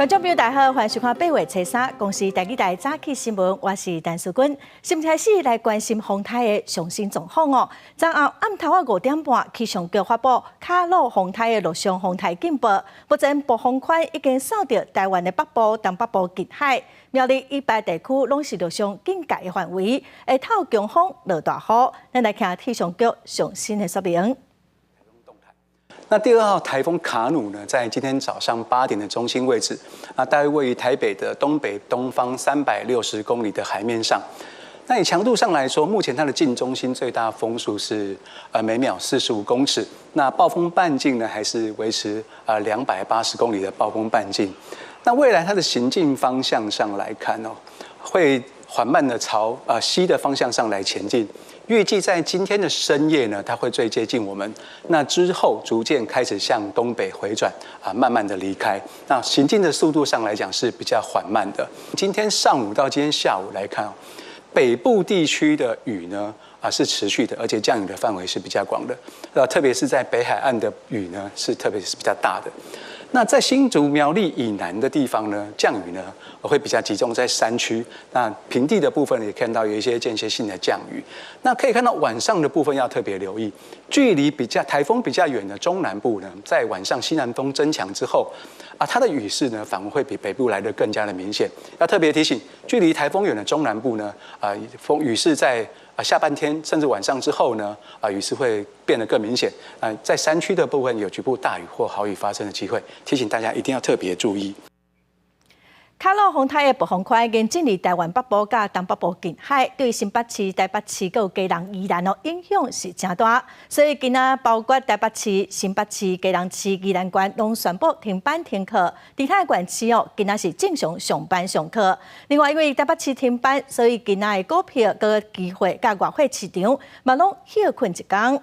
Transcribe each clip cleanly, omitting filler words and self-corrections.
观众朋友大家好，欢迎收看8月初3，公司台记台早起新闻，我是陈淑君。先开始来关心风台的上新状况哦。昨后暗头5点半，气象局发布卡努风台的陆上风台警报，目前暴风圈已经扫到台湾的北部、东北部近海，苗栗以北地区拢是陆上警戒的范围，会透强风、落大雨。咱来看气象局上新的说明。 那第2号台风卡努呢，在今天早上8点的中心位置，大约位于台北的东北东方360公里的海面上。那以强度上来说，目前它的近中心最大风速是每秒45公尺，那暴风半径呢还是维持280公里的暴风半径。那未来它的行进方向上来看哦，会缓慢的朝西的方向上来前进。 预计在今天的深夜呢，它会最接近我们。那之后逐渐开始向东北回转，慢慢的离开。那行进的速度上来讲是比较缓慢的。今天上午到今天下午来看，北部地区的雨呢是持续的，而且降雨的范围是比较广的。特别是在北海岸的雨呢是特别是比较大的。 那在新竹苗栗以南的地方呢，降雨呢会比较集中在山区。那平地的部分也看到有一些间歇性的降雨。那可以看到晚上的部分要特别留意，距离台风比较远的中南部呢，在晚上西南风增强之后，它的雨势呢反而会比北部来得更加的明显。要特别提醒，距离台风远的中南部呢，雨势在 下半天甚至晚上之后呢，雨势会变得更明显。在山区的部分有局部大雨或豪雨发生的机会，提醒大家一定要特别注意。卡努风台的暴风圈已经进入台湾北部甲东北部近海，对新北市、台北市佮基隆、宜兰影响是真大。所以今仔包括台北市、新北市、基隆市、宜兰县拢宣布停班停课。其他县市今仔是正常上班上课。另外，因为台北市停班，所以今仔的股票佮机会甲外汇市场嘛拢休困一天。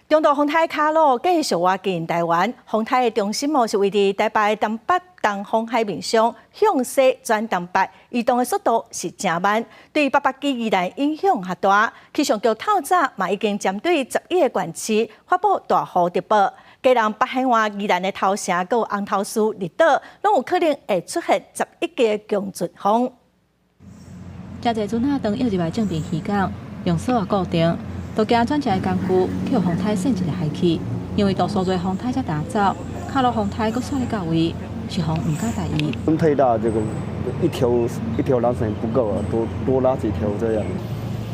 中度风台卡努继续挖进台湾，风台的中心是位于台北东北东风海面上，向西转东北，移动的速度是真慢，对北北基宜兰影响较大。气象局透早嘛已经针对11个县市发布大雨特报，基隆、北海岸、宜兰的头城、佮红头树、绿岛，拢有可能会出现11个强阵风。真侪船仔当要入来正边渔港，用锁固定。 都惊转车的工具去风台扇一个海去，因为多数做风台才打走，卡努风台佫煞咧到位，是风唔敢大意。太大，这个一条缆绳不够啊，多拉几条这样。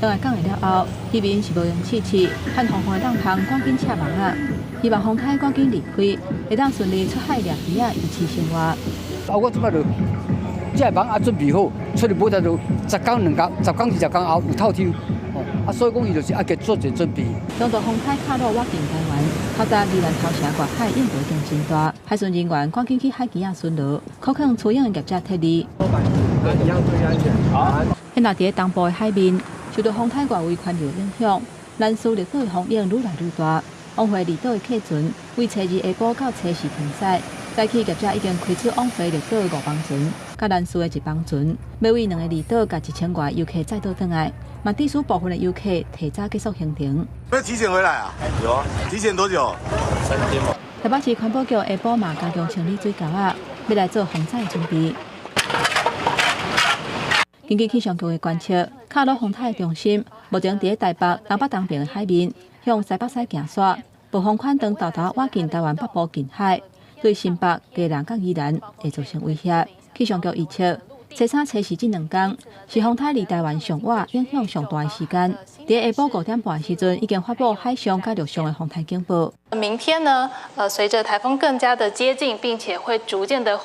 等下讲完了后，那边是无用气气，盼风的浪旁赶紧撤网啊，希望风台赶紧离开，会当顺利出海掠鱼啊，维持生活。我即摆就这网准备好，出去买得就10天20天后有透抽。 所以讲，伊就是要加做一准备。中度风台卡努挖进台湾，透早宜兰头城外海应对更真大，海巡人员赶紧去海基啊巡逻，可能出用业者撤离。现在伫东部的海面，受到风台外围环流影响，南苏绿岛的风影愈来愈大。往回离岛的客船，为初二下晡到初四停驶。早起业者已经开出往回绿岛的5帮船，甲南苏的1帮船，要为2个离岛甲1000外游客再度回来。 嘛，地属部分的游客提早结束行程。要提前回来啊？有啊。提前多久？3天吧。台北市环保局下晡嘛加强清理水沟啊，要来做防灾准备。根据气象局的观测，卡努风台的中心目前伫台北东北东边的海面，向西北西行煞，暴风圈当豆豆挖进台湾北部近海，对新北、基隆甲宜兰会造成威胁。气象局预测。 初3、初4这2天是风台离台湾上晚影响上大的时间。在下晡5点半时阵，已经发布海上甲陆上的风台警报。明天呢，随着台风更加的接近，并且会逐渐的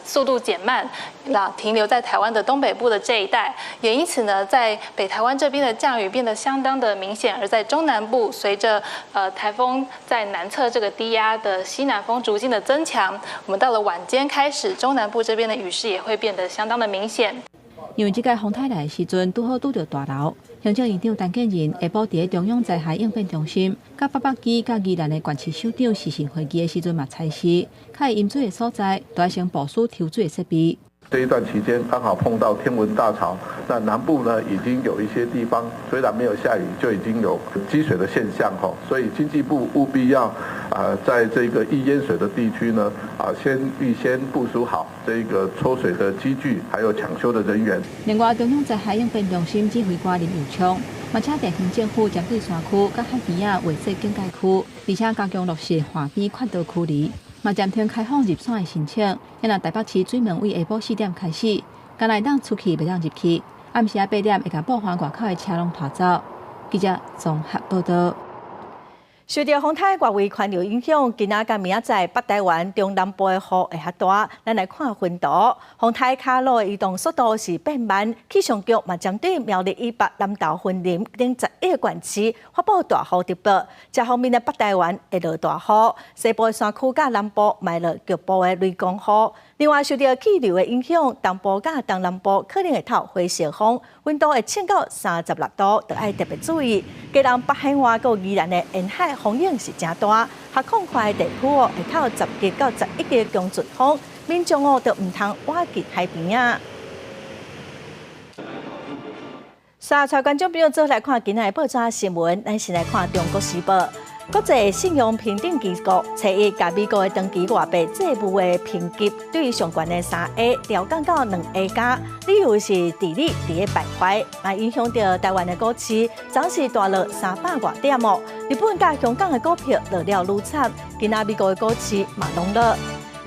速度减慢，那停留在台湾的东北部的这一带，也因此呢，在北台湾这边的降雨变得相当的明显，而在中南部，随着台风在南侧这个低压的西南风逐渐的增强，我们到了晚间开始，中南部这边的雨势也会变得相当的明显。 因为这届风台来的时阵，拄好拄到大楼，行政院长陈建仁下晡伫中央灾害应变中心，甲北北基、甲宜兰的县市首长实行会议的时阵嘛，采示，较会淹水的所在，都要先部署抽水的设备。这一段期间刚好碰到天文大潮，那南部呢已经有一些地方虽然没有下雨，就已经有积水的现象吼，所以经济部务必要在这个易淹水的地区呢预先部署好这个抽水的机具，还有抢修的人员。另外，中央在海应变中心指挥官林佑昌，嘛请地方政府针对山区、甲海边啊划设警戒区，而且加强落实海边宽道距离。嘛暂停开放入山的申请，因为台北市水门为下晡4点开始，间内当出去袂当入去，暗时8点会甲部分外口的车拢拖走。记者综合报道。受到风台外围环流影响，今仔甲明仔载北台湾中南部的雨会较大。咱来看分图，风台卡路的移动速度是变慢。气象局嘛将对苗栗以北南投云林等11个县市发布大雨特报。这方面的北台湾会落大雨，西部山区甲南部卖落局部的雷公雨。另外，受到气流的影响，东部甲东南部可能会透灰小风，温度会升到36度，要爱特别注意。加上北海岸到宜兰的沿海风影是真大，下空块的地区会透10级到11级强阵风，民众就唔通挖近海边啊。三台观众朋友做来看今仔的报纸新闻，咱先来看《中国时报》。国际信用评定机构初一甲美国的长期外币债务的评级，对上悬的3A 调降到2A 加，理由是地理伫个败坏，也影响到台湾的股市，早是大落300多点哦。日本甲香港的股票落了愈惨，今仔美国的股市嘛拢落。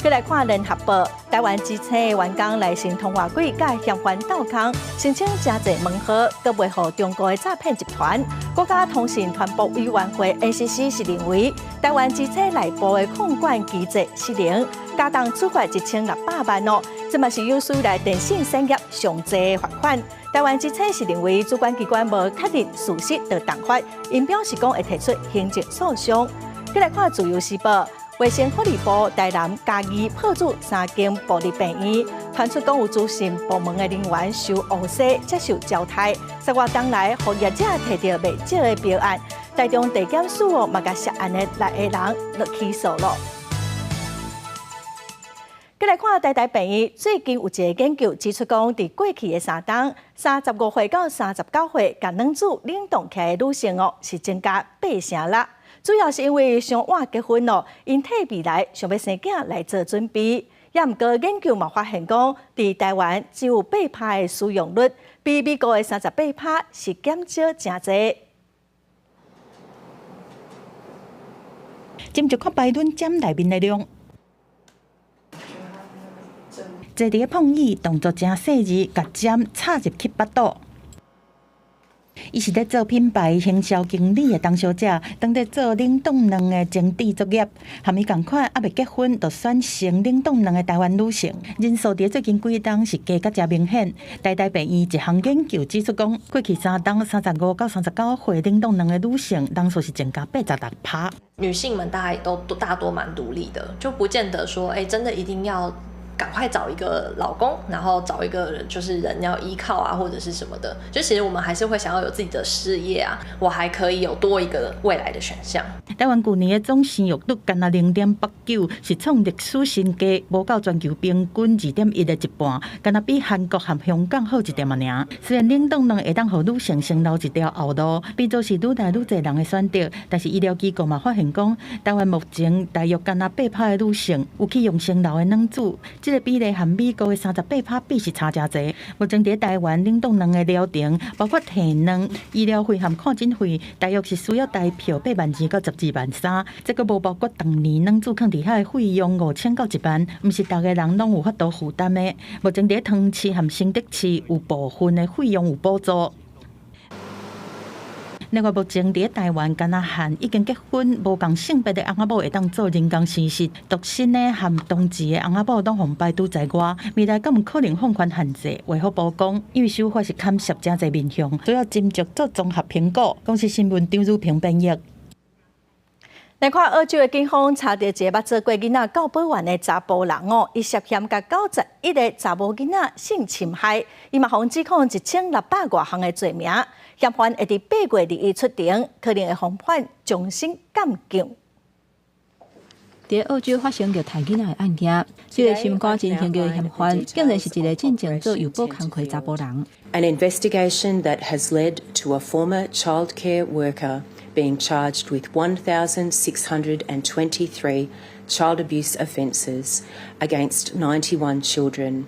再来看《联合报》，台湾基层的员工来信通话柜甲嫌犯斗空，申请真侪门号，都袂互中国的诈骗集团。国家通信传播委员会 NCC 是认为，台湾基层内部的控管机制失灵，加当处罚1600万哦，这嘛是有史以来电信产业上济的罚款。台湾基层是认为主管机关无确认事实的动发，因表示讲会提出行政诉讼。再来看《自由时报》。卫生福利部台南嘉义破处3间暴力病院，传出讲有资讯部门的人员受殴杀、接受交代。3月当来，互业者摕到未少的标案，台中地检署嘛甲涉案的6个人落起诉了。再来看台病院，最近有一个研究指出讲，伫过去的3冬，35岁到39岁，甲卵子冷冻起来的女性是增加8成啦。主要是因为想晚结婚咯，因替未来想要生囝来做准备。也毋过研究嘛发现讲，伫台湾只有8%的使用率，比美国的38%是减少真侪。接着看拜登占内面内容。坐伫个碰椅，动作真细致，甲针插入去腹肚。伊是咧做品牌行销经理的当小姐，当咧做冷冻卵的精致作业，含伊共款还未结婚就选成冷冻卵的台湾女性，人数伫最近几冬是加甲真明显。台病院一项研究指出讲，过去3冬35到39岁冷冻卵的女性，人数是增加86%。女性们大多蛮独立的，就不见得说，真的一定要赶快找一个老公，然后找一个就是人要依靠啊，或者是什么的。就其实我们还是会想要有自己的事业啊，我还可以有多一个未来的选项。台湾去年的总生育率干那0.89，是创历史新低，无到全球平均2.1的一半，干那比韩国和香港好1点尔。虽然冷冻卵会当互女性先留一条后路，变做是愈来愈侪人的选择，但是医疗机构嘛发现讲，台湾目前大约干那8%的女性有去用先留的卵子。这个比例和美国的38%比是差真侪。目前伫台湾冷冻卵的疗程，包括提卵、医疗费和看诊费，大约是需要台票8万2到12万3。这个无包括当年卵子放伫遐的费用5000到1万，毋是逐个人拢有法度负担的。目前伫汤市和生殖市有部分的费用有补助。另外，目前伫台湾，敢若和已经结婚无共性别的翁仔某会当做人工生殖，独身的和同志的翁仔某拢红排除在外。未来敢有可能放宽限制？为何曝光？因为手法是牵涉真侪面向，主要斟酌做综合评估。公司新闻张如平编译。来看澳洲的警方查到一个捌做过囡仔教保员的查甫人伊涉嫌甲91个查某囡仔性侵害，伊嘛被指控1600多项的罪名，嫌犯会伫8月2日出庭，可能会防范终身监禁。在澳洲发生着杀囡仔的案件，这个心肝真凶的嫌犯，竟然是一个进前做邮报工课查甫人。An investigation that has led to a former childcare worker being charged with 1,623 child abuse offences against 91 children,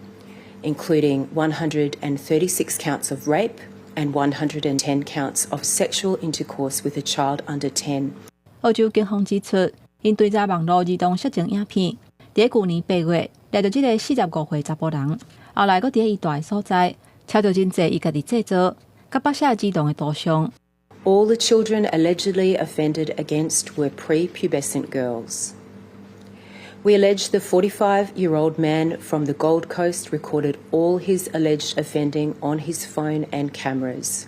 including 136 counts of rape and 110 counts of sexual intercourse with a child under 10. 澳洲警方指出，因追查网络儿童色情影片，在去年8月掠到这个45岁查甫人，后来佫伫伊住的所在，找到真侪伊家己制作、甲拍摄儿童的图像。All the children allegedly offended against were pre-pubescent girls. We allege the 45-year-old man from the Gold Coast recorded all his alleged offending on his phone and cameras.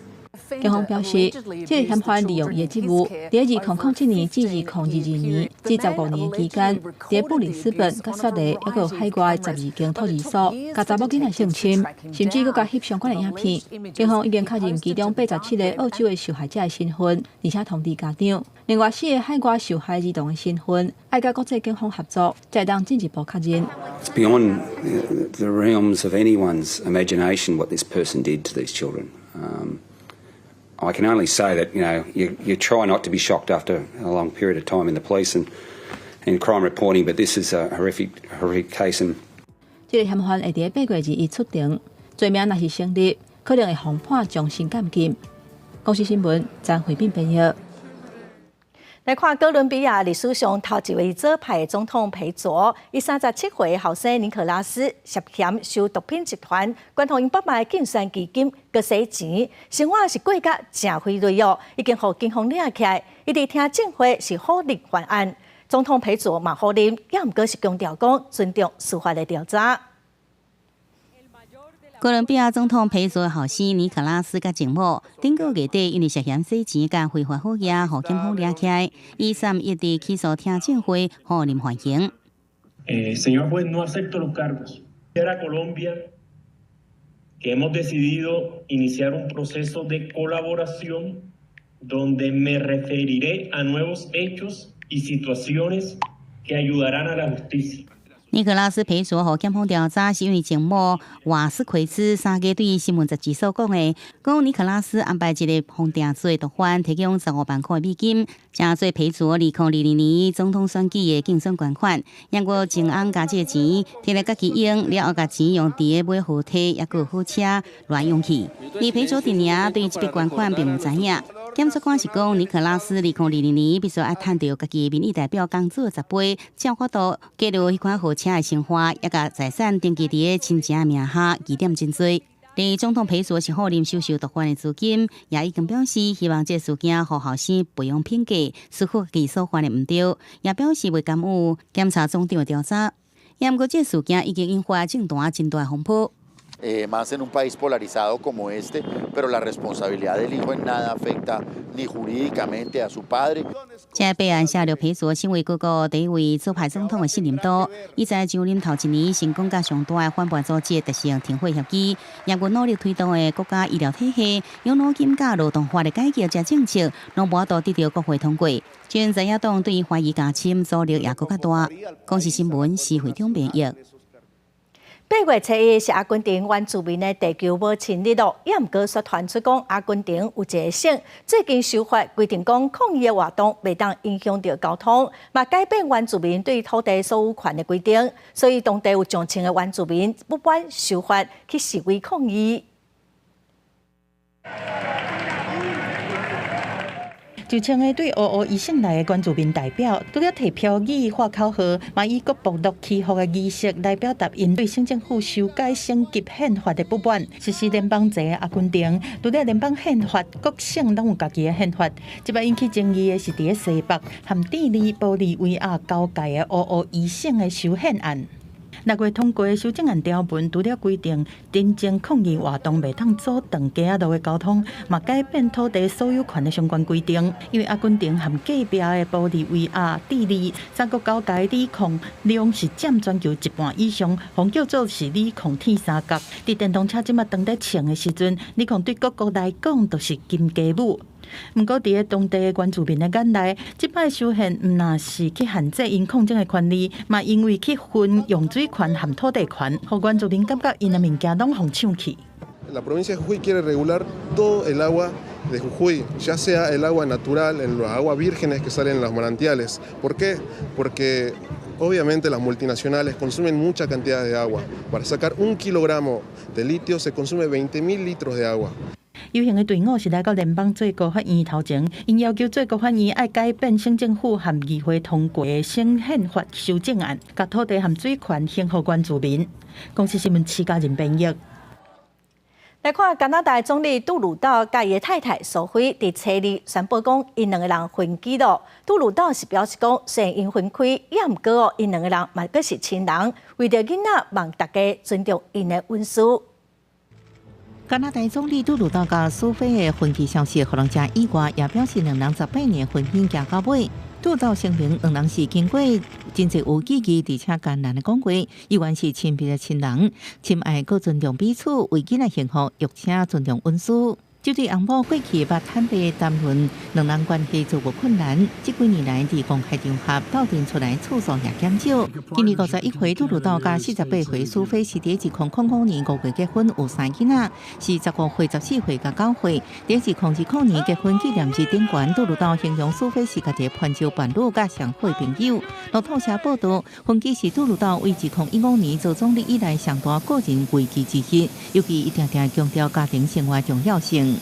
警方表示，这个嫌犯利用伊的职务，在2007年至2022年至15年期间，在布里斯本、甲雪梨，还有海外12间托儿所，甲查某囡仔性侵，甚至佫甲翕相关的影片。警方已经确认其中87个澳洲的受害者的身份，而且通知家长。另外4个海外受害儿童的身份，要甲国际警方合作，才当进一步确認。It's beyond the realms of anyone's imagination what this person did to these children. I can only say that you try not to be shocked after a long period of time in the police and crime reporting, but this is a horrific case. 这个嫌犯会伫8月2日出庭，罪名若是成立，可能会防判终身监禁。公司新闻张慧斌编译。来看哥伦比亚历史上头一位左派的总统裴佐，以37岁后生尼可拉斯涉嫌受毒品集团管控因8万竞选基金割洗钱，生活是过甲正非累哦，已经互警方抓起来。伊伫听证会是法律犯案，总统裴佐嘛否认，也毋过是强调讲尊重司法的调查。哥伦比亚总统裴佐的后生尼可拉斯甲前某，顶个月底因为涉嫌洗钱甲非法好业，互警方抓起来。伊3月伫起诉听证会，互临缓刑。Señor juez, no acepto los cargos. Era Colombia que hemos decidido iniciar un proceso de colaboración donde me referiré a nuevos hechos y situaciones que ayudarán a la justicia. 尼可拉斯裴佐互检方调查，是因为前某瓦斯奎兹3月对新闻杂志所讲的，讲尼可拉斯安排一个封定罪毒贩提供15万块美金，正做裴佐2020年总统选举的竞选捐款，让我前翁加这个钱摕来家己用，了后甲钱用伫咧买豪体，也有好车乱用去。而裴佐定名对这笔捐款并唔知影。检察官是讲，尼可拉斯2020年必须要趁到家己民意代表工作10倍，才有法度记录迄款豪车的生活，也甲财产登记伫咧亲情名下，疑点真多。第总统裴佐是否认收受毒贩的资金，也已经表示希望这事件互后生培养品格，似乎其所犯的唔对，也表示未甘有检察总长的调查。也毋过这事件已经引发真大的风波。Más en un país polarizado como este, pero la responsabilidad del hijo en nada afecta ni jurídicamente a su padre. 这备案下，刘裴佐成为各国第一位左派总统的信任度。伊在就任头1年，成功甲上大的反叛组织达成停火协议，也有努力推动的国家医疗体系、养老金甲劳动法的改革这政策，拢无都得到国会通过。现在野党对伊怀疑加侵阻力也更加大。公视新闻是会长编译。8月7日是阿根廷原住民的地球母亲日咯，也毋过说传出讲阿根廷有一个省最近修法规定讲抗议的活动袂当影响到交通，嘛改变原住民对土地所有权的规定，所以当地有上千的原住民不满修法去示威抗议。就像个对乌医省内的原住民代表，拄了摕标语画口号，嘛以国部落祈福的仪式来表达因对省政府修改省级宪法的不满。实施联邦制的阿根廷，除了联邦宪法，各省拢有家己的宪法。即摆引起争议的是伫西北和智利、玻利维亚交界的乌医省的修宪案。6月通过修正案条文，除了规定真正抗议活动袂当阻断街仔路的交通，嘛改变土地所有权的相关规定。因为阿根廷和隔壁的玻利维亚、智利三国交界的锂矿量是占全球1半以上，互叫做是锂矿铁三角。伫电动车即马当在穿的时阵，锂矿对各国来讲都是金鸡母。不过，伫个当地的原住民的眼内，即摆修宪毋那是去限制因抗争的权利，嘛因为去分用水权和土地权，互原住民感觉因的物件拢互抢去。La provincia de Jujuy quiere regular todo el agua de Jujuy, ya sea el agua natural, en las aguas vírgenes que salen en los manantiales. ¿Por qué? Porque obviamente las multinacionales consumen mucha cantidad de agua. Para sacar 1 kilogramo de litio se consume 20.000 litros de agua. 游行的队伍是来到联邦最高法院头前，因要求最高法院要改变省政府和议会通过的省宪法修正案，把土地和水权还予原住民。公司新闻徐家人编译。来看加拿大总理杜鲁道甲伊的太太索菲伫初二宣布讲，因两个人分居了。杜鲁道是表示讲，虽然因分开，也毋过哦，因两个人嘛阁是亲人，为着囡仔，望大家尊重因的温书。加拿大总理杜鲁道甲苏菲的分居消息，互人家意外，也表示两人18年婚姻行到尾。杜鲁道声明，两人是经过真侪有意义而且艰难的讲话，依然是亲密的亲人，亲爱搁尊重彼此，为囡仔幸福，欲且尊重温书。就对翁某过去捌坦白谈论两人关系遭过困难，这几年来伫公开场合斗阵出来次数也减少。今年51岁杜鲁道甲48岁苏菲是伫2005年5月结婚，有3囡仔，是15岁、14岁甲9岁。伫2020年结婚纪念日顶悬，杜鲁道形容苏菲是家己伴手伴侣甲上好朋友。路透社报道，婚期是杜鲁道为2015年做总理以来上大个人危机之一，尤其一定定强调家庭生活重要性。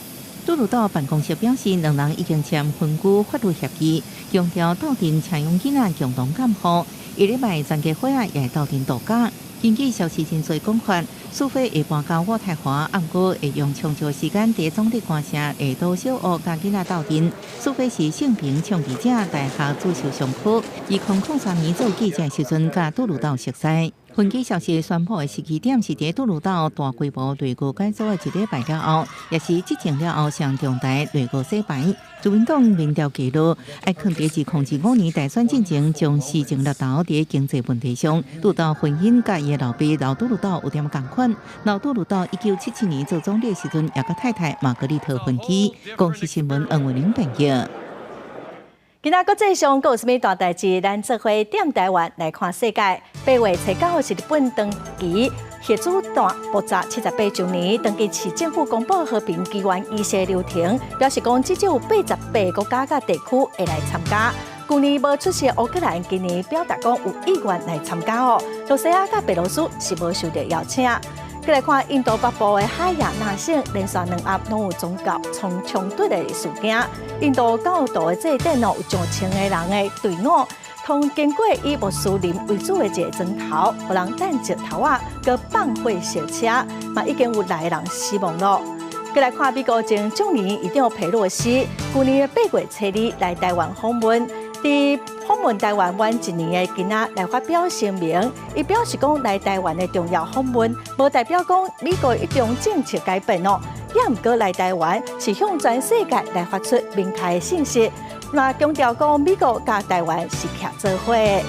杜鲁道办公室表示，两人已经签分居法律协议，强调斗阵请用囡仔共同监护，一礼拜全家伙仔也斗阵度假。根据消息真侪讲法，苏菲会搬到渥太华，暗过会用长久时间伫总理官舍下岛小屋甲囡仔斗阵。苏菲是性平倡议者，大学主修上课，2003年做记者时阵，甲杜鲁道熟悉。分居消息宣布的时机点是伫杜鲁道大规模内阁改组的一礼拜了后，也是执政了后上重大内阁洗牌。自民党民调记录，爱肯伫2025年大选进前，将施政力道伫经济问题上，杜到婚姻甲伊的老爸老杜鲁道有点共款。老杜鲁道1977年做总理时阵，也甲太太玛格丽特分居。公司新闻恩惠玲编译。今仔国际上，阁有啥物大代志？咱做伙点台湾来看世界。8月初9号是日本长期核子弹爆炸78周年，长期市政府公布和平机关仪式流程，表示讲至少有88个国家甲地区会来参加。去年无出席的乌克兰，今年表达讲有意愿来参加哦。罗西亚甲白罗斯是无受到邀请。再来看印度北部的海亚纳省，连续2暗拢有宗教冲突的事件。印度教徒的祭典有上千个人的队伍，通经过以穆斯林为主的一个钟头，有人等石头啊，佮放火烧车，嘛已经有6个人死亡了。再来看美国前总理议长佩洛西，去年的8月初2来台湾访问。伫访问台湾晚1年的今仔来发表声明，伊表示讲来台湾的重要访问，无代表讲美国一种政策改变哦，也毋过来台湾是向全世界来发出明确的信息，那强调讲美国甲台湾是徛做伙的。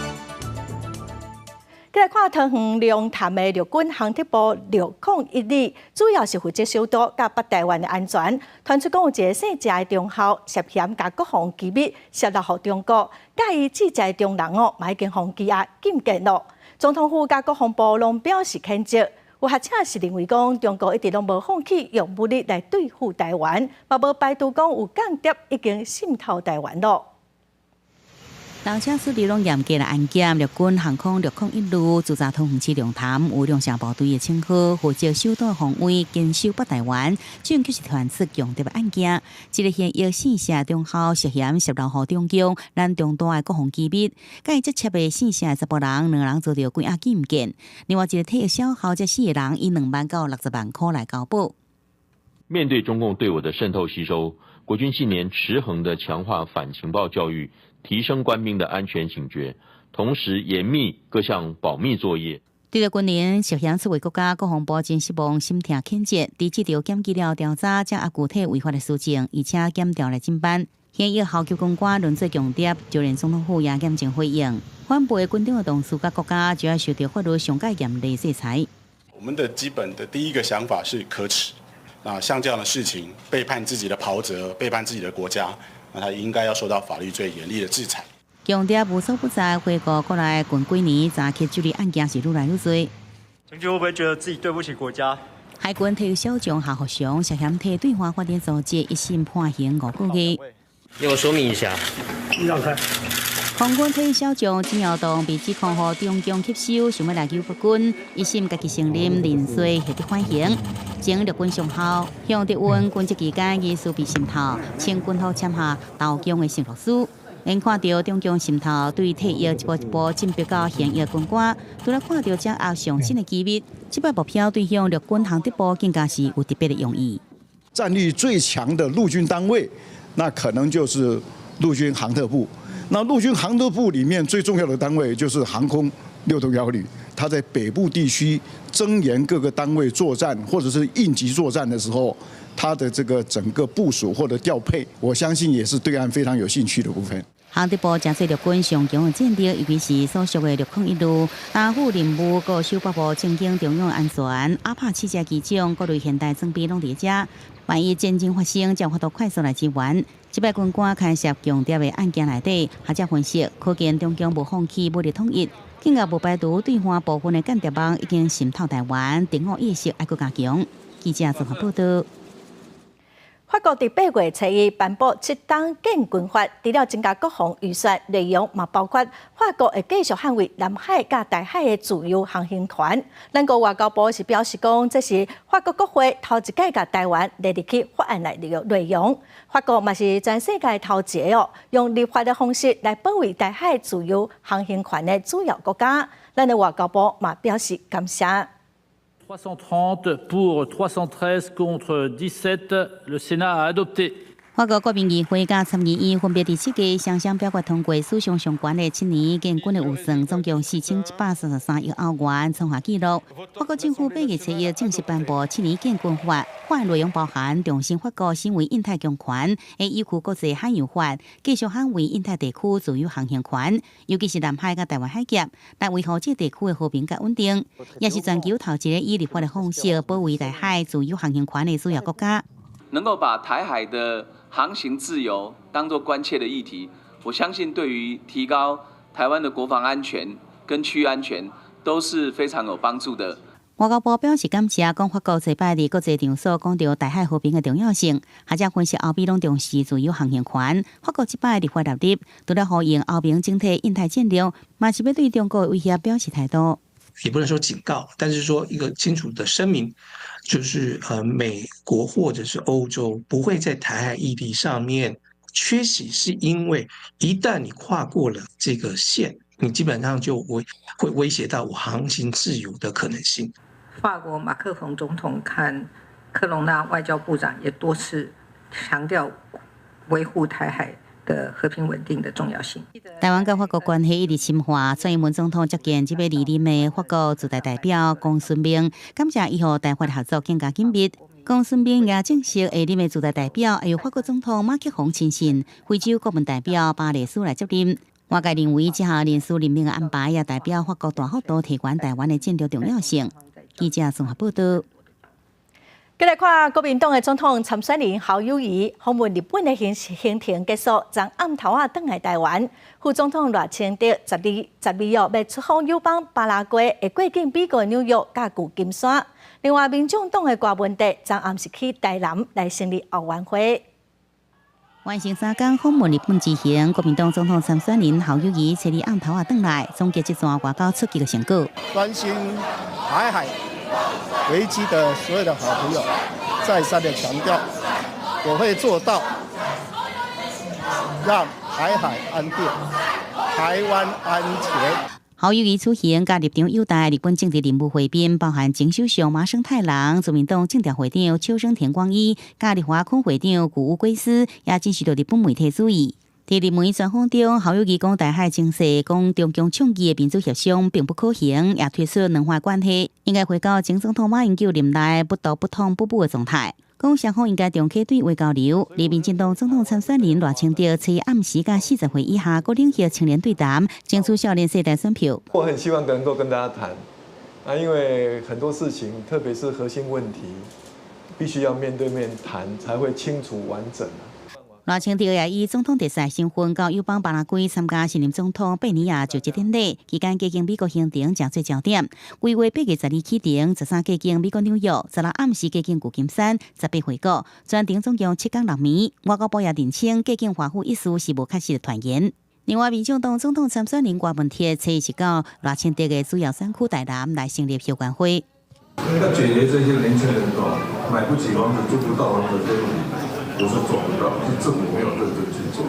再来看桃园龙潭的陆军航特部601，主要是负责首都甲北台湾的安全。传出讲有一个姓谢的中校涉嫌甲国防机密泄露予中国，甲伊记载中人哦，嘛已经互羁押禁见了。总统府甲国防部拢表示谴责。有学者是认为讲，中国一直拢无放弃用武力来对付台湾，嘛无排除讲有间谍已经渗透台湾了。老车处理拢严格来安检，陆军航空601旅驻扎桃园市龙潭有两成部队的称号，负责首都防卫、坚守北台湾，主要就是传出强烈的案件。一个现役4社中校涉嫌泄露予中共咱重大的国防机密，甲伊这切的4社18人，2人遭到关押禁见。另外一个退役小校这4个人以2万到60万块来交保。面对中共对我的渗透吸收，国军近年持衡的强化反情报教育，提升官兵的安全警觉，同时严密各项保密作业。对着今年涉嫌刺猬国家国防部真失望，心痛谴责。伫这条检举了调查，才具体违法的事情，而且检调来侦办。现役校级军官论罪强烈，就连总统府也严正回应，反背军中的同事甲国家就要受到法律上较严厉制裁。我们的基本的第一个想法是可耻，像这样的事情，背叛自己的袍泽，背叛自己的国家，那他应该要受到法律最严厉的制裁。强调无所不在，回顾过来近几年查起处理案件是愈来愈多。将军会不会觉得自己对不起国家？海军体育小将夏福祥涉嫌替对华发展组织一审判刑5个月。给我说明一下。让开。空军体育小将郑耀东被指控和中共吸收，想要来救国军，一审家己承认认罪，下得缓刑。经陆军上校向敌军军职期间疑似被渗透，请军方签下投降的承诺书。因看到中共渗透对体育一步一步进逼到现役军官，除了看到掌握上新的机密，这摆目标对向陆军航特部更加是有特别的用意。战力最强的陆军单位，那可能就是陆军航特部。那陆军航特部里面最重要的单位就是航空6等1旅，它在北部地区增援各个单位作战或者是应急作战的时候，它的这个整个部署或者调配，我相信也是对岸非常有兴趣的部分。航特部真侪陆军上强的战力，尤其是所属的陆空一路，担负任务，各守北部政经中央安全，阿帕7架机种，各类现代装备拢伫遮。万一战争发生，才有法度快速来支援。这摆军官开涉强调的案件内底，学者分析，可见中共无放弃武力统一，更加无排除对华部分的间谍网已经渗透台湾，敌我意识还佫加强。记者综合报道。法国伫8月初一颁布7档建军法，除了增加国防预算，内容嘛包括法国会继续捍卫南海甲大海的自由航行权。咱国外交部是表示讲，这是法国国会头一届甲台湾列入去法案内内容。法国嘛是全世界头一个用立法的方式来保卫大海自由航行权的主要国家。咱的外交部嘛表示感谢。330 pour 313 contre 17, le Sénat a adopté. 法国国民议会甲参议院分别第7届双双表决通过史上上悬的7年建军的预算，总共4133亿欧元，创下纪录。法国政府8月初一正式颁布7年建军法，法案内容包含重申法国身为印太强权，会依据国际海洋法，继续捍卫印太地区自由航行权，尤其是南海甲台湾海峡，来维护这地区的和平甲稳定，也是全球头一个以立法的方式保卫台海自由航行权的主要国家。能够把台海的航行自由当作关切的议题，我相信对于提高台湾的国防安全跟区域安全都是非常有帮助的。外交部表示感谢，讲法国这摆伫国际场所讲到台海和平的重要性，学者分析欧美拢重视自由航行权，法国这摆立法立立，除了呼应欧盟整体印太战略，嘛是要对中国的威胁表示态度。也不能说警告，但是说一个清楚的声明，就是美国或者是欧洲不会在台海议题上面缺席，是因为一旦你跨过了这个线，你基本上就会威胁到我航行自由的可能性。法国马克宏总统和科隆纳外交部长也多次强调维护台海的和平稳定的重要性。台湾跟法国关系一直深化，蔡英文总统接见这位莅临的法国驻台代表龚顺明，感谢伊和台法合作更加紧密。龚顺明也正式下任的驻台代表，由法国总统马克宏亲信、非洲国门代表巴雷斯来接任。外界认为这项人事任命的安排也代表法国大幅度提悬台湾的战略重要性。记者综合报道。再来看国民党的总统参选人侯友宜访问日本的行程结束，昨暗头啊返来台湾。副总统赖清德12月要出访友邦巴拉圭，会过境美国纽约甲旧金山。另外，民众党的郭文哲昨暗是去台南来成立后援会。完成3天访问日本之行，国民党总统参选人侯友宜7日暗头啊返来，总结这段外交出击的成果。关心台海危机的所有的好朋友，再三的强调，我会做到让台海安定，台湾安全。侯友宜出行甲立场友台日本政治人物会面，包含前首相麻生太郎、自民党政调会长秋生田光一、甲立华空会长古屋圭司，也接受到日本媒体注意。在日媒专访中，侯友宜讲台海情势，讲中共倡议的民主协商并不可行，也推出两岸关系应该回到前总统马英九任内不刀不痛不补的状态。讲双方应该重启对话交流。而民进党总统参选人赖清德7日暗时甲40岁以下各领域青年对谈，争取少年世代选票。我很希望能够跟大家谈，因为很多事情，特别是核心问题，必须要面对面谈，才会清楚完整。赖清德也以总统特使身份到友邦巴拉圭参加新任总统贝尼亚就职典礼，期间加经美国行程正做焦点。规划8月12启程，13加经美国纽约，16暗时加经旧金山，18回国，全程总共7天6暝。外交部也澄清，加经华府一事是无确实的传言。另外，民进党总统参选人郭文铁初一是到赖清德的主要选区台南来成立休管会。要解决这些年轻人买不起房子、租不到房子这些问题。不是做不到，是政府没有认真去做。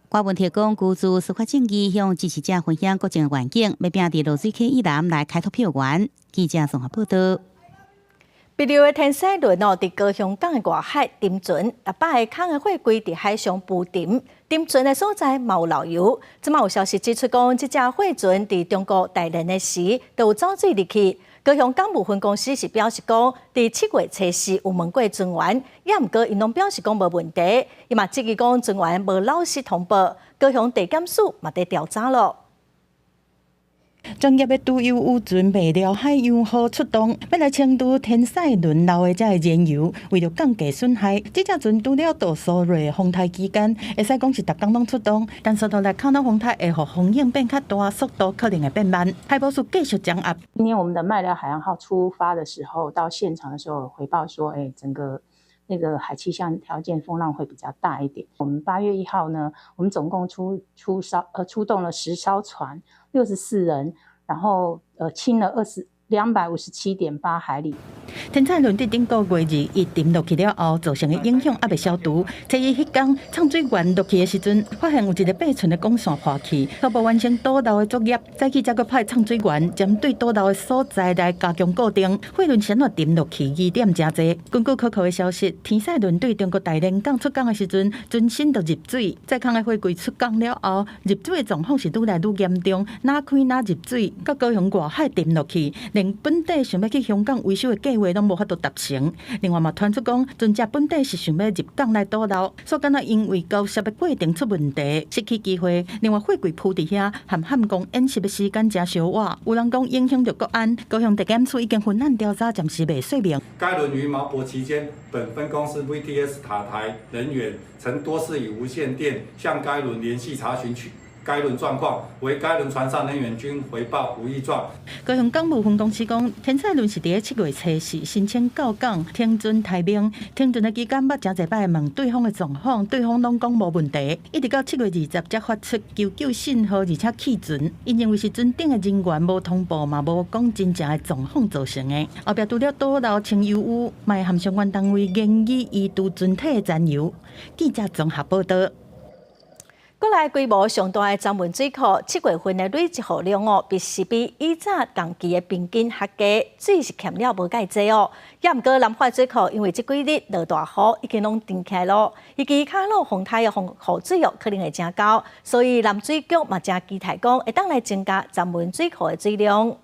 郭文铁讲，居住司法正义向支持者分享各种环境，要拼伫落水溪以南来开拓票源。记者综合报道。北流的天狮轮伫高雄港的外海沉船，8个空的货柜伫海上浮沉，沉船的所在嘛有漏油。即马有消息指出讲，这只货船伫中国大连的时，就有走水入去。高雄港务分公司是表示讲，伫7月初4有问过船员，也毋过因拢表示讲无问题。伊嘛质疑讲船员无老实通报，高雄地检署嘛在调查咯。专业的猪油渔船卖了海洋号出动，要来清除天狮轮漏的这燃油，为了降低损害，这只船除了到苏瑞风台期间，会使讲是逐工拢出动，但是到来看到风台会互风影变较大，速度可能会变慢。海保署继续掌握。今天我们的麦寮海洋号出发的时候，到现场的时候回报说，整个那个海气象条件风浪会比较大一点。我们8月1号呢，我们总共出动了10艘船，64人，然后清了257.8海里。天狮轮伫顶个月2日沉落去了后，造成的影响还未消除。初一迄天唱水员落去的时阵，发现有一个8寸的管线破去，初步完成堵漏的作业。再去再去派唱水员针对堵漏的所在来加强固定。货轮先落沉落去2点真侪。根据可靠的消息，天狮轮对中国大连港出港的时阵，船身就入水。载空的货柜出港了后，入水的状况是愈来愈严重，哪开哪入水，到高雄外海沉落去，连本地想要去香港维修的计划拢无法度达成。另外嘛传出讲，船只本地是想要入港来堵漏，所敢若因为交涉的过程出问题，失去机会。另外货柜铺伫遐，和汉江演习的时间真小晚，有人讲影响到国安。高雄地检署已经分案调查，暂时未说明。该轮于锚泊期间，本分公司 VTS 塔台人员曾多次以无线电向该轮联系查询该轮状况，为该轮船上人员均回报无异状。高雄港务分公司讲，天狮轮是伫7月初4申请到港停船台名，停船的期间捌真侪摆问对方的状况，对方拢讲无问题，一直到7月20才发出求救信号，而且弃船。因认为是船顶的人员无通报，嘛无讲真正的状况造成的。后壁除了堵漏清油污，嘛会含相关单位研议移除船体的残油。记者综合报道。国内规模上大的曾文水库7月份的累积雨量是比以早同期的平均合计，水是欠了无介济哦。也毋过南化水库因为这几日落大雨，已经拢停起来咯。以及卡路洪台的雨水量可能会增高，所以南水局嘛正期待讲会当来增加曾文水库的水量。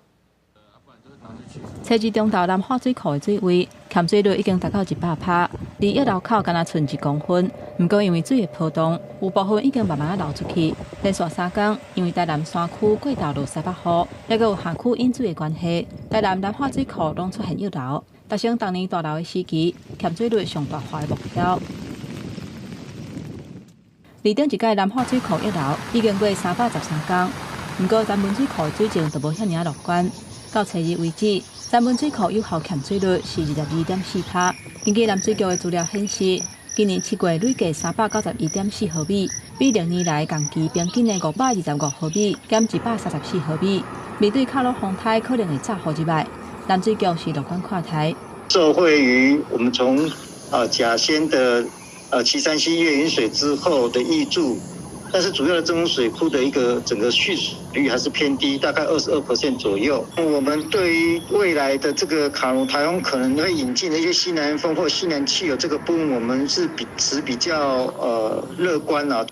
初一中昼南化水库的水位欠水率已经达到100%，离一楼口敢若剩1公分。不过因为水的波动，有部分已经慢慢流出去。连续3天，因为台南山区过道落西北雨，也有下区引水的关系，台南南化水库拢出现溢流，达成当年大流的时期欠水率上大化的目标。离顶一届南化水库溢流已经过313天，不过曾文水库的水情就无遐尔乐观。到初日为止，曾文水库有效欠水率是22.4%。根据南水局的资料显示，今年7月累计391.4毫米，比历年来同期平均的525毫米减134毫米。面对卡罗洪台可能会炸雨之外，南水局是乐观看待。受惠于我们从甲仙的旗山溪越云水之后的挹注。但是主要的中洪水库的一个整个蓄水率还是偏低，大概22% 左右。我们对于未来的这个卡努台风可能会引进的一些西南风或西南气流这个部分，我们是持比较乐观啊。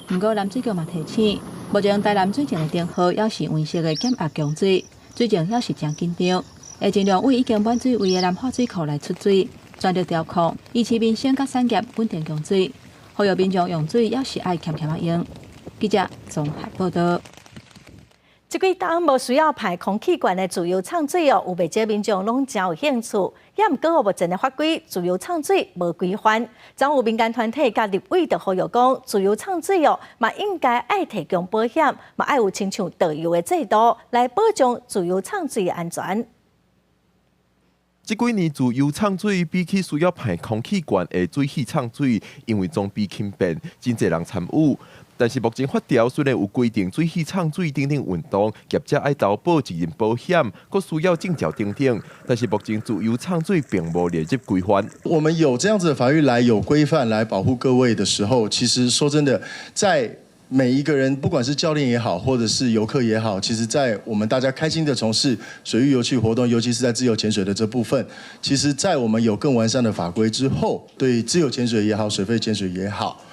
不过南水局嘛提醒，目前台南水情的电号也是温室的减压供水，水情也是真紧张，会尽量为已经满水位的南化水库来出水，全力调控，以市民生甲产业稳定供水。呼吁民众用水也是爱欠欠用。记者综合报道。这几档无需要排空气管的自由畅水哦，有袂少民众拢真有兴趣。也毋过目前的法规自由畅水无规范，总有民间团体甲立委就呼吁讲，自由畅水哦，嘛应该爱提供保险，嘛爱有亲像导游的制度来保障自由畅水的安全。这几年自由畅水比起需要排空气管的水器畅水，因为装备轻便，真侪人参与。但是目前法条虽然有规定水器畅水等等运动，业者爱投保责任保险，佫需要证照等等，但是目前自由畅水并无列入规范。我们有这样子的法律来有规范来保护各位的时候，其实说真的，在每一个人，不管是教练也好，或者是游客也好，其实，在我们大家开心的从事水域游憩活动，尤其是在自由潜水的这部分，其实，在我们有更完善的法规之后，对自由潜水也好，水肺潜水也好，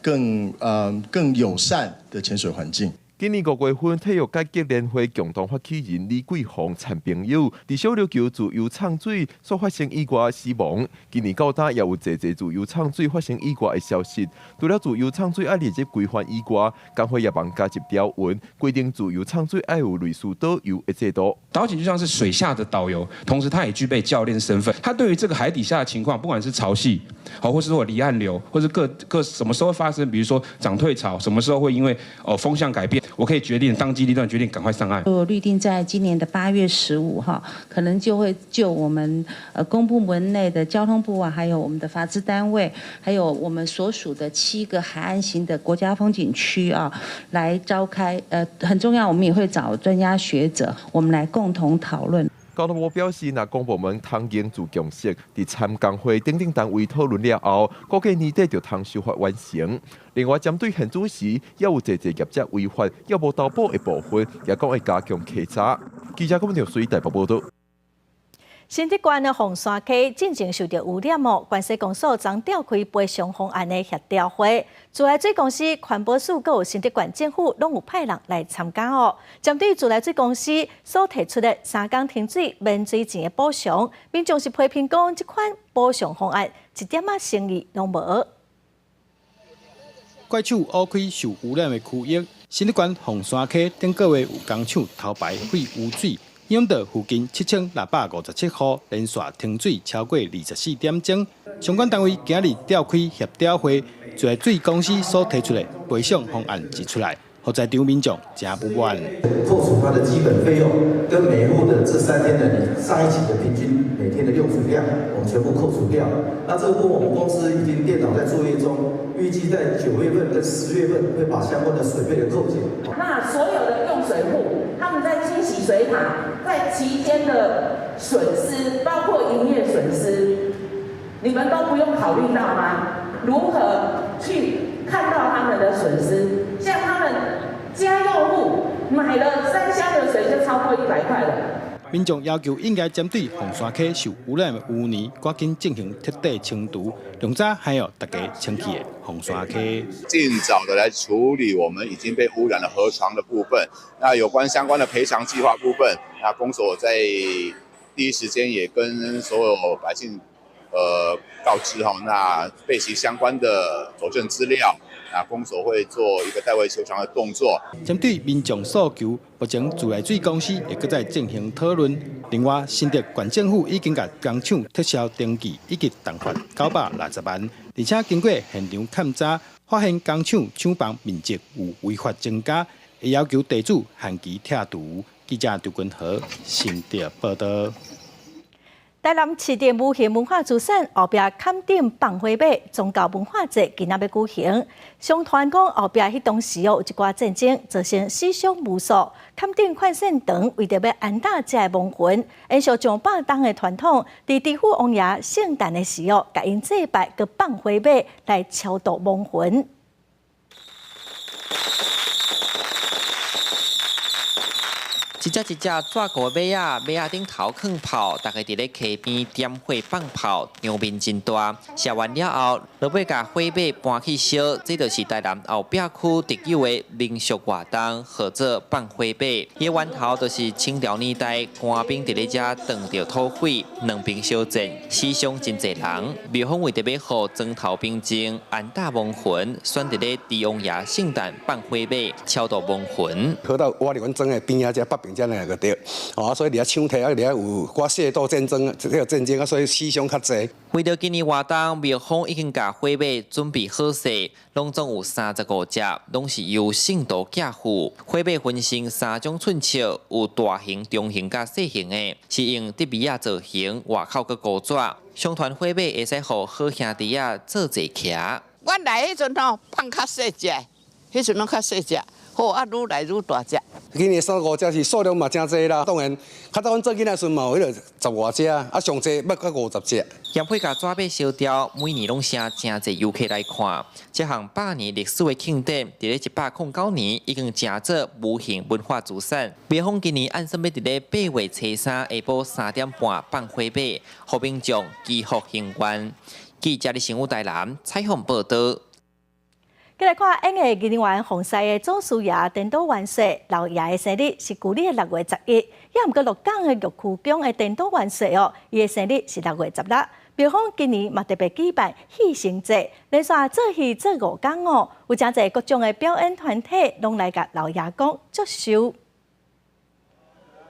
更友善的潜水环境。今年5月份，体育改革联会共同发起人李桂芳陈朋友伫小琉球自由畅水所发生意外死亡。今年到今也有侪自由畅水发生意外的消息。除了自由畅水要列入规范以外，工会也帮加入条文，规定自由畅水要有类似导游的制度。导警就像是水下的导游，同时他也具备教练身份。他对于这个海底下的情况，不管是潮汐，或是说离岸流，或是各什么时候发生，比如说涨退潮，什么时候会因为风向改变。我可以决定当机立断决定赶快上岸。预定在今年的8月15号，可能就会就我们公部门内的交通部啊，还有我们的法制单位，还有我们所属的7个海岸型的国家风景区啊，来召开很重要，我们也会找专家学者，我们来共同讨论。交通部表示，若公部门通研自共识，伫参工会等等单位讨论了后，估计年底就通修法完成。另外，针对现主时，也有侪业者违法要无投保的部分，也讲会加强稽查。记者郭文水台北报道。新竹县的凤山溪进前受到污染哦，关西公所将召开赔偿方案的协调会，自来水公司、环保署佮新竹县政府拢有派人来参加哦。针对自来水公司所提出的3天停水免水钱的补偿，民众是批评讲这款补偿方案一点仔诚意拢无。怪手挖开受污染的区域，新竹县凤山溪顶个月有工厂头排废污水。影响到附近7657户，连续停水超过24点钟。相关单位今日召开协调会，自来水公司所提出的赔偿方案提出来，让在场民众真不满。扣除它的基本费用，跟每户的这3天的你上一期的平均每天的用水量，我们全部扣除掉。那这个部分我们公司已经电脑在作业中，预计在9月份跟10月份会把相关的水费的扣减。那所有的用水户，他们在清洗水塔在期间的损失，包括营业损失，你们都不用考虑到吗？如何去看到他们的损失？像他们家用户买了3箱的水就超过100块了。民众要求应该针对凤山溪受污染的污泥，赶紧进行彻底清除，用早还有大家清气的凤山溪。尽早的来处理我们已经被污染的河床的部分。那有关相关的赔偿计划部分，那公所在第一时间也跟所有百姓告知哈，那备齐相关的佐证资料。那公所会做一个代位求偿的动作。针对民众诉求，目前自来水公司也搁在进行讨论。另外，新竹县政府已经甲工厂撤销登记，以及罚款960万，而且经过现场勘查，发现工厂厂房面积有违法增加，会要求地主限期拆除。记者刘君和新竹报道。台南市的无形文化资产后壁坎顶放花马宗教文化节今仔要举行。相传讲后壁迄当时有一寡战争，造成死伤无数。坎顶快线长为着要安搭这亡魂，延续上百冬的传统，伫地府王爷圣诞的时候，甲因祭拜佮放花马来超度亡魂。一只一只抓过马仔顶头放炮，大家伫咧溪边点火放炮，场面真大。烧完了后，落尾甲火把搬去烧，这就是台南后壁区特有的民俗活动，或者放火把。伊源头就是清朝年代官兵伫咧遮撞着土匪，两边相战，死伤真侪人。庙方为着要互庄头兵精安大亡魂，选择咧帝王爷圣诞放火把，超度亡魂。跑到我哋庄的边啊，遮北边遮那个对，哦，所以伫遐抢体啊，伫遐有寡械斗战争，这个战争啊，所以死伤较侪。为着今年活动，庙方已经甲火把准备好势，拢总有35只，拢是由圣道寄付。火把分成3种寸尺，有大型、中型甲小型的，是用德米亚造型，外口佮高纸。上团火把会使互好兄弟啊做坐骑。我来迄阵吼放较细只，迄阵拢较细只。好啊，愈来愈大只。今年35只是数量嘛真侪啦，当然，较早阮做囡仔时嘛有迄个10外只，啊上侪要到50只。盐火甲纸马烧雕，每年拢请真侪游客来看。这项100年历史的庆典，伫咧109年已经成做无形文化资产。庙方今年按算要伫咧8月初3下晡3点半放火把，互民众祈福行愿。记者李成武台南采访报道。再来看，因为今年湾洪西的祖师爷颠倒元帅老爷的生日是旧历的6月11，也毋过鹿港的玉区宫的颠倒元帅哦，伊的生日是6月16。庙方今年嘛特别举办戏成节，连续做戏做5天哦，有真侪各种的表演团体拢来甲老爷公祝寿。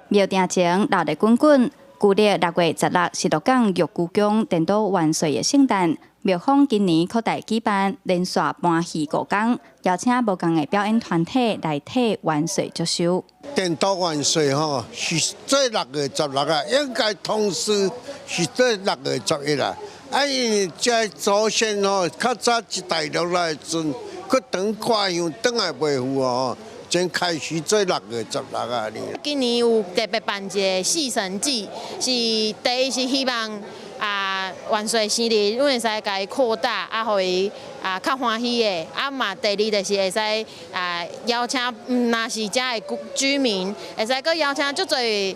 庙埕前闹热滚滚，旧历6月16是鹿港玉区宫颠倒元帅的圣诞。庙方今年扩大举办连续搬戏5天，邀请无同的表演团体来替元帅祝寿。颠倒元帅吼是做6月16啊，应该同时是做6月11啊。啊，因为这祖先吼较早一代落来阵，佮当挂香当来袂赴哦，先开始做6月16啊。今年有特别办一个四神祭，是第一是希望。元帅生日，阮会使甲伊扩大，啊，互伊较欢喜的。啊嘛，第二就是会使邀请，若是遮的居民，会使佮邀请足侪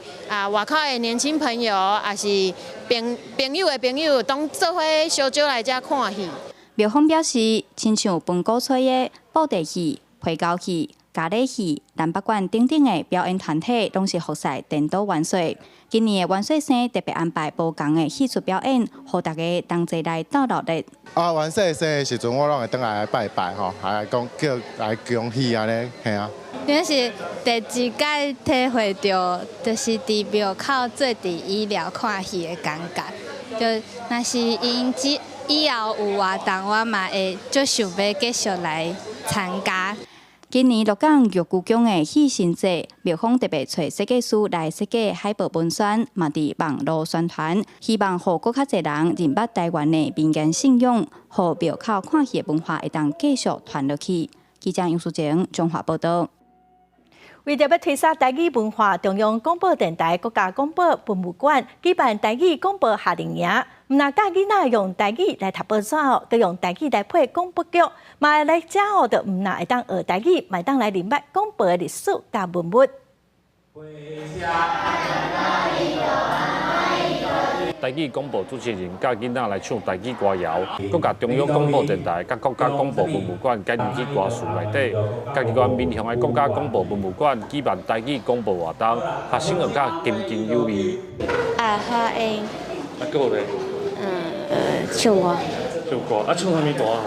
外口的年轻朋友，也是朋友的朋友，当做伙烧酒来遮看戏。庙方表示，亲像本古吹的布袋戏、皮胶戏、咖喱戏、南北馆等等的表演团体，拢是服侍颠倒元帅。今年的元帅生特别安排无同的戏出表演，互大家同齐来斗热闹。元帅生的时阵，我拢会倒来拜拜吼，还来讲叫来恭喜安尼，嘿啊。因为是第一届体会到，就是伫庙口做伫医疗看戏的感觉。就若是因以后有活动，我嘛会足想要继续来参加。今年鹿港玉区宫的戏成节，庙方特别找设计师来设计海报文宣，嘛伫网络宣传，希望互更较侪人认捌台湾的民间信仰，互庙口看戏的文化会当继续传落去。记者杨淑晴综合报道。为着要推广台语文化，中央广播电台国家广播博物馆举办台语广播夏令营。唔那教囡仔用台语来读报纸哦，佮用台语来配广播剧，嘛来遮哦，就唔那会当学台语，嘛当来认捌广播的历史甲文物。台语广播主持人教囡仔来唱台语歌谣，佮甲中央广播电台、甲国家广播博物馆改入去歌词内底，家己县面向的国家广播博物馆举办台语广播活动，学生学甲津津有味。好诶。啊，搁有咧？唱歌。唱歌，啊，唱啥物歌啊？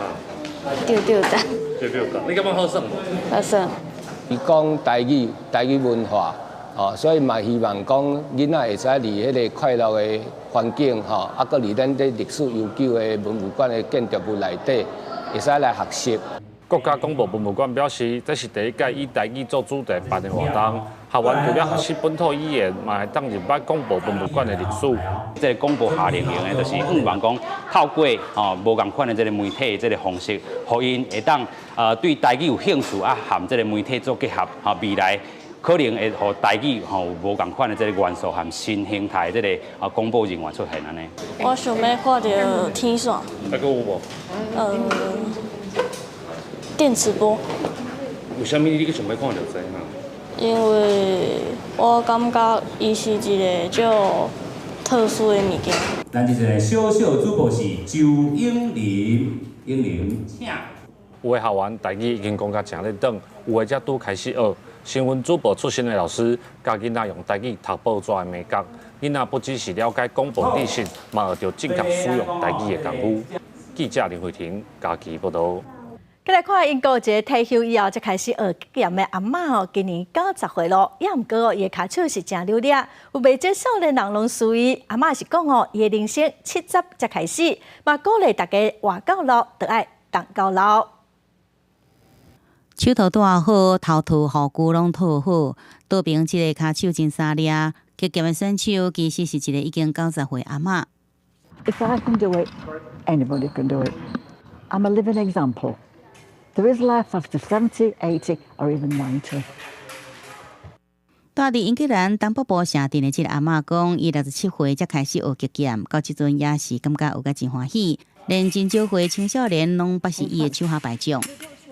吊带。吊带，你感觉好耍无？好耍。伊讲台语文化。哦，所以嘛希望讲囡仔会使伫迄个快乐的环境吼，啊，搁伫咱这历史悠久的文物馆的建筑物内底，会使来学习。国家广播博物馆表示，这是第一届以台语做主题办的活动，学员除了学习本土语言，嘛会当认捌广播博物馆的历史。这个广播夏令营呢，就是希望讲透过无共款的这个媒体这个方式，互因会当对台语有兴趣啊，和这个媒体做结合，未来。可能会互台语无共款的这个元素和新形态这个广播人员出现安尼。我想要看到天线。还佫有无？电磁波。为什么你想要看到这呢？因为我感觉伊是一个就特殊的物件。咱这个小小主播是周英玲，英玲，请。有的校园台语已经讲甲正咧转，有的才拄开始学。新闻主播出身的老师，教囡仔用台语读报纸的美感。囡仔不只是了解广播知识，嘛学着正确使用台语的功夫。记者林慧婷家己报道。再来看英国一个退休以后才开始学吉言的阿嬷哦，今年90岁咯，也毋过哦，伊的脚手是真溜咧。有袂少少年人拢属于阿嬷是讲哦，伊的人生70才开始，嘛鼓励大家活到老，就爱当到老。手头大好，头秃护骨拢脱好，倒边即个脚手真沙咧。吉言的选手其实是一个已经90岁阿嬷。If I can do it, anybody can do it. I'm a living example. There is life after 70, 80, or even 90. 住伫英格兰东北部城镇的即个阿嬷讲，伊67岁才开始学吉言，到即阵也是感觉有甲真欢喜，连真少岁青少年拢捌是伊的手下败将。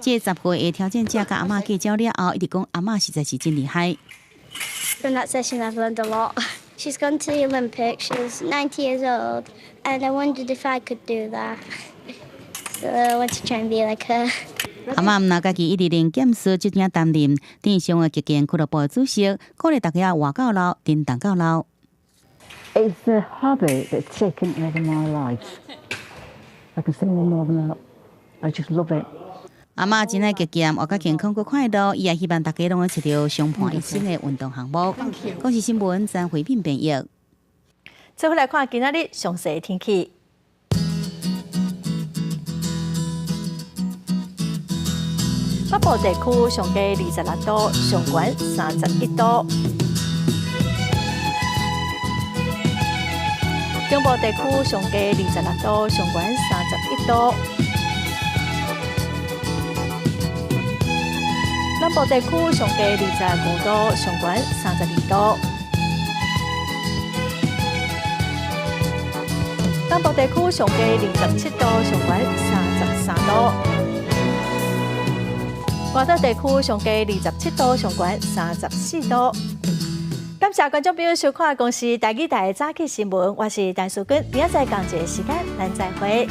即10岁的挑战者甲阿嬷计较了后，一直讲阿嬷实在是真厉害。From that session, I've learned a lot. She's gone to the Olympics. She's 90 years old, and I wondered if I could do that. So I want to try and be like her. 阿嬷毋若家己一直练剑术，就正担任镇上的吉言俱乐部的主席，鼓励大家活到老，振动到老。It's a hobby that's taken over my life. I can say no more than that. I just love it. 阿嬷真爱吉言，活甲健康、搁快乐，伊也希望大家拢会找到相伴一生的运动项目。国视新闻张慧敏编译。最后来看今仔日详细的天气。北部地区上低26度，上悬31度；中部地区上低26度，上悬31度；南部地区上低25度，上悬32度；南部地区上低27度，上悬33度。外岛地区上低27度，上悬34度。感谢观众朋友收看公视台语台早起新闻，我是陈淑君，明仔载同一个时间咱再会。